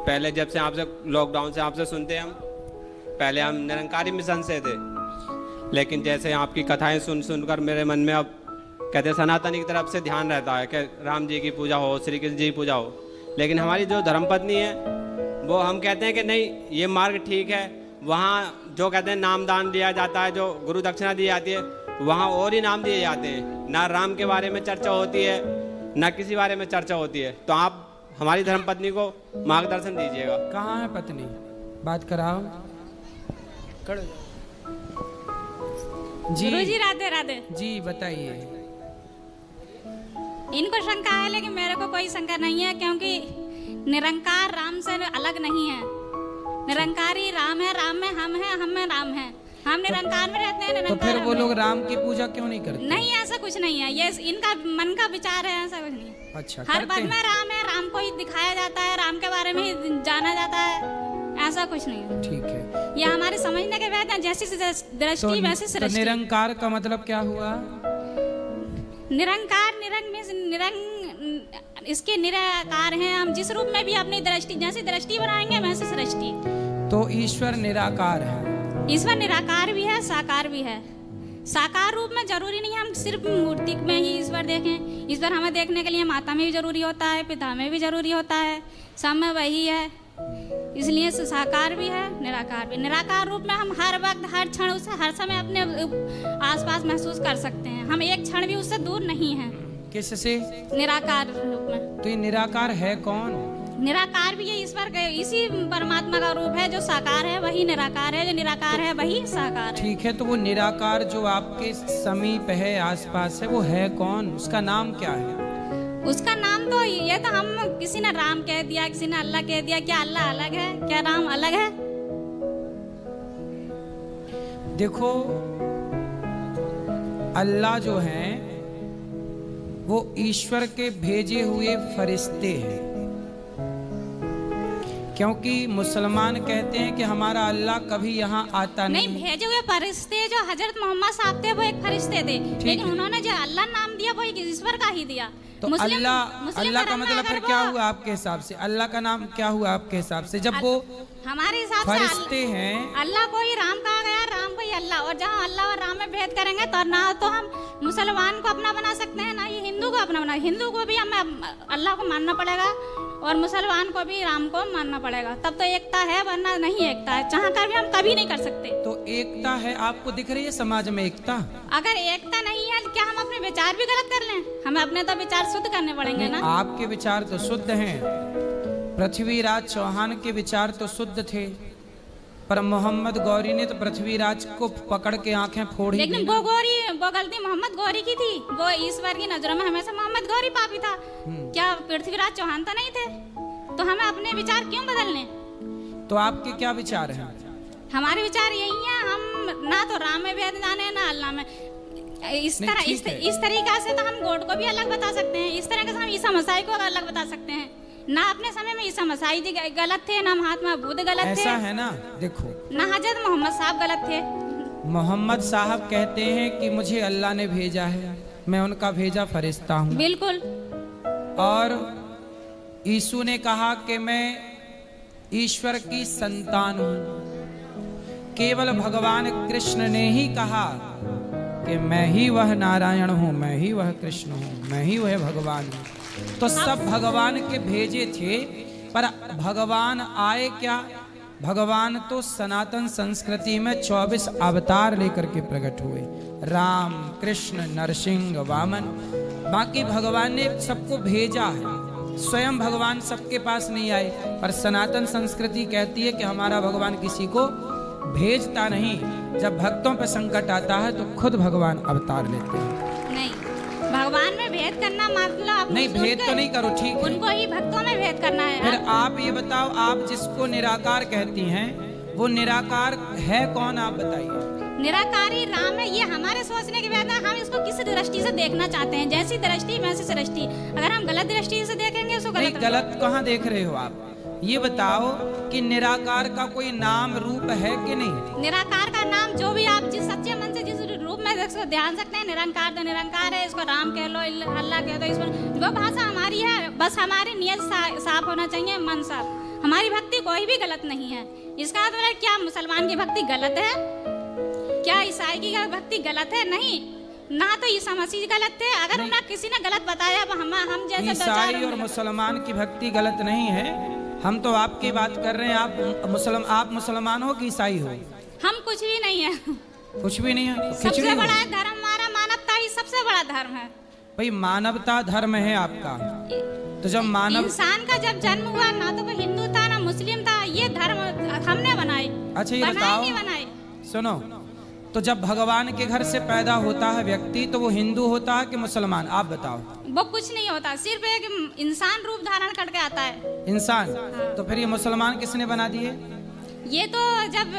पहले जब से आपसे लॉकडाउन से आपसे सुनते हैं हम, पहले हम निरंकारी मिशन से थे, लेकिन जैसे आपकी कथाएं सुन सुनकर मेरे मन में अब कहते हैं सनातनी की तरफ से ध्यान रहता है कि राम जी की पूजा हो, श्री कृष्ण जी की पूजा हो। लेकिन हमारी जो धर्मपत्नी है वो हम कहते हैं कि नहीं ये मार्ग ठीक है, वहाँ जो कहते हैं नामदान दिया जाता है, जो गुरु दक्षिणा दी जाती है, वहाँ और ही नाम दिए जाते हैं, ना राम के बारे में चर्चा होती है ना किसी बारे में चर्चा होती है। तो आप हमारी धर्मपत्नी को मार्गदर्शन दीजिएगा। कहाँ है पत्नी, बात कराओ। जी गुरुजी राधे राधे। जी बताइए। इनको शंका है लेकिन मेरे को कोई शंका नहीं है, क्योंकि निरंकार राम से अलग नहीं है। निरंकारी राम है, राम में हम हैं, हम में राम है। हम निरंकार में रहते हैं, तो फिर वो लोग राम की पूजा क्यों नहीं करते? नहीं, ऐसा कुछ नहीं है, ये इनका मन का विचार है, ऐसा कुछ नहीं। अच्छा, हर पद में राम है, राम को ही दिखाया जाता है, राम के बारे में ही जाना जाता है, ऐसा कुछ नहीं है। ठीक है, ये हमारे समझने के बाद जैसी दृष्टि वैसी सृष्टि। निरंकार का मतलब क्या हुआ? निरंकार, इसके निराकार हैं हम, जिस रूप में भी अपनी दृष्टि जैसी दृष्टि बनाएंगे वैसी सृष्टि। तो ईश्वर निराकार है। ईश्वर निराकार भी है, साकार भी है। साकार रूप में जरूरी नहीं हम सिर्फ मूर्ति में ही ईश्वर देखें। ईश्वर हमें देखने के लिए माता में भी जरूरी होता है, पिता में भी जरूरी होता है, सब में वही है। इसलिए साकार भी है, निराकार भी। निराकार रूप में हम हर वक्त हर क्षण उसे हर समय अपने आसपास महसूस कर सकते हैं। हम एक क्षण भी उससे दूर नहीं हैं। किससे? निराकार रूप में। तो ये निराकार है कौन? निराकार भी ये ईश्वर के, इसी परमात्मा का रूप है। जो साकार है वही निराकार है, जो निराकार है वही साकार है। ठीक है, तो वो निराकार जो आपके समीप है, आसपास है, वो है कौन? उसका नाम क्या है? उसका नाम तो ये तो हम किसी ने राम कह दिया, किसी ने अल्लाह कह दिया। क्या अल्लाह अलग है? क्या राम अलग है? देखो, अल्लाह जो है वो ईश्वर के भेजे हुए फरिश्ते हैं। क्योंकि मुसलमान कहते हैं कि हमारा अल्लाह कभी यहाँ आता नहीं। भेजे हुए फरिश्ते जो हजरत मोहम्मद साहब थे वो एक फरिश्ते थे, लेकिन उन्होंने जो अल्लाह नाम दिया वो ईश्वर का ही दिया। तो अल्लाह का मतलब फिर क्या हुआ आपके हिसाब से? अल्लाह का नाम क्या हुआ आपके हिसाब से? जब वो हमारे हिसाब से फरिश्ते हैं, अल्लाह को ही राम कहा गया, राम को ही अल्लाह। और जहाँ अल्लाह और राम में भेद करेंगे तो ना तो हम मुसलमान को अपना बना सकते हैं, ना ही हिंदू को अपना बना। हिंदू को भी हमें अल्लाह को मानना पड़ेगा और मुसलमान को भी राम को मानना पड़ेगा, तब तो एकता है, वरना नहीं एकता है। चाह कर भी हम कभी नहीं कर सकते। तो एकता है, आपको दिख रही है समाज में एकता? अगर एकता नहीं है क्या हम अपने विचार भी गलत कर लें? हमें अपने तो विचार शुद्ध करने पड़ेंगे ना। आपके विचार तो शुद्ध हैं, पृथ्वीराज चौहान के विचार तो शुद्ध थे, पर मोहम्मद गौरी ने तो पृथ्वीराज को पकड़ के आंखें फोड़ दी। लेकिन वो गलती मोहम्मद गौरी की थी। वो ईश्वर की नजरों में हमेशा मोहम्मद गौरी पापी था। क्या पृथ्वीराज चौहान तो नहीं थे? तो हमें अपने विचार क्यों बदलने? तो आपके क्या विचार हैं? हमारे विचार यही है, हम ना तो राम में भेद जाने ना अल्लाह में। इस तरीका से तो हम गॉड को भी अलग बता सकते हैं, इस तरह से हम ईसा मसीह को अलग बता सकते हैं। ना अपने समय में ईसा मसीह जी गलत थे, ना महात्मा बुद्ध गलत थे। ऐसा है ना, देखो, ना हजरत मोहम्मद साहब गलत थे। मोहम्मद साहब कहते हैं कि मुझे अल्लाह ने भेजा है, मैं उनका भेजा फरिश्ता हूँ। बिल्कुल। और यीशु ने कहा कि मैं ईश्वर की संतान हूँ। केवल भगवान कृष्ण ने ही कहा कि मैं ही वह नारायण हूँ, मैं ही वह कृष्ण हूँ, मैं ही वह भगवान हूँ। तो सब भगवान के भेजे थे, पर भगवान आए क्या? भगवान तो सनातन संस्कृति में 24 अवतार लेकर के प्रकट हुए, राम, कृष्ण, नरसिंह, वामन। बाकी भगवान ने सबको भेजा है, स्वयं भगवान सबके पास नहीं आए। पर सनातन संस्कृति कहती है कि हमारा भगवान किसी को भेजता नहीं। जब भक्तों पर संकट आता है तो खुद भगवान अवतार लेते हैं। नहीं, भगवान में भेद करना मतलब नहीं, भेद तो नहीं करो, ठीक है, उनको ही भक्तों में भेद करना है। फिर आप ये बताओ, आप जिसको निराकार कहती हैं वो निराकार है कौन? आप बताइए। निराकारी राम है। ये हमारे सोचने के बाद हम इसको किस दृष्टि से देखना चाहते हैं। जैसी दृष्टि वैसी सृष्टि। अगर हम गलत दृष्टि से देखेंगे उसको नहीं, गलत कहाँ देख रहे हो आप? ये बताओ कि निराकार का कोई नाम रूप है कि नहीं? निराकार का नाम जो भी आप जिस सच्चे मन से जिस रूप में है इसको ध्यान सकते हैं, निरंकार तो निरंकार है, इसको राम कह लो, अल्लाह कह दो, इसको वो भाषा हमारी है, बस हमारी नियत साफ होना चाहिए, मन साफ। हमारी भक्ति कोई भी गलत नहीं है। इसका मतलब क्या मुसलमान की भक्ति गलत है, क्या ईसाई की भक्ति गलत है? नहीं, ना तो ईसा मसीह गलत थे, अगर उन्हें किसी ने गलत बताया हम जैसे ईसाई और मुसलमान की भक्ति गलत नहीं है। हम तो आपकी बात कर रहे हैं। आप मुसलमान हो कि ईसाई हो? हम कुछ भी नहीं है। कुछ भी नहीं है। सबसे बड़ा धर्म हमारा मानवता ही सबसे बड़ा धर्म है भाई। मानवता धर्म है आपका, तो जब मानव इंसान का जब जन्म हुआ ना तो वो हिंदू था ना मुस्लिम था, ये धर्म हमने बनाए। अच्छा ये बताओ, सुनो, तो जब भगवान के घर से पैदा होता है व्यक्ति तो वो हिंदू होता है कि मुसलमान? आप बताओ। वो कुछ नहीं होता, सिर्फ एक इंसान रूप धारण करके आता है। इंसान? तो फिर ये मुसलमान किसने बना दिए? ये तो जब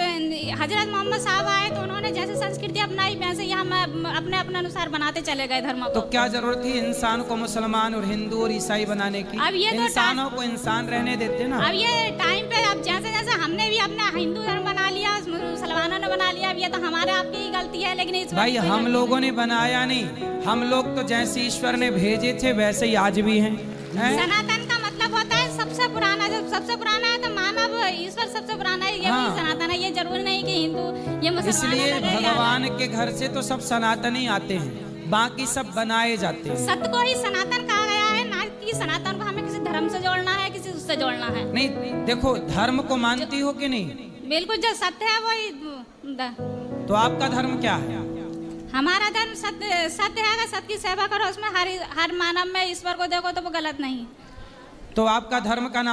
हजरत मोहम्मद साहब आए तो उन्होंने जैसे संस्कृति अपनाई वैसे ही हम अपने अपने अनुसार बनाते चले गए धर्म को। तो क्या जरूरत थी इंसान को मुसलमान और हिंदू और ईसाई बनाने की? अब ये तो इंसानों को इंसान रहने देते ना। अब ये टाइम पे अब जैसे जैसे हमने भी अपना हिंदू धर्म बना लिया, मुसलमानों ने बना लिया, अब ये तो हमारे आपकी ही गलती है। लेकिन इस भाई हम लोगों ने बनाया नहीं, हम लोग तो जैसे ईश्वर ने भेजे थे वैसे ही आज भी हैं। सनातन का मतलब होता है सबसे पुराना, जब सबसे पुराना है तो मानव ईश्वर सबसे पुराना है, ये हाँ। सनातन है। ये जरूरी नहीं कि हिंदू ये मुसलमान। इसलिए भगवान के घर से तो सब सनातनी आते हैं, बाकी सब बनाए जाते हैं। सत्य को ही सनातन कहा गया है, ना कि सनातन को हमें किसी धर्म से जोड़ना है, किसी उससे जोड़ना है। नहीं देखो, धर्म को मानती हो कि नहीं? बिल्कुल, जो सत्य है वही। तो आपका धर्म क्या है? हमारा धर्म सत्य है, सत्य की सेवा करो, उसमें हर मानव में ईश्वर को देखो, तो वो गलत नहीं। तो आपका धर्म का नाम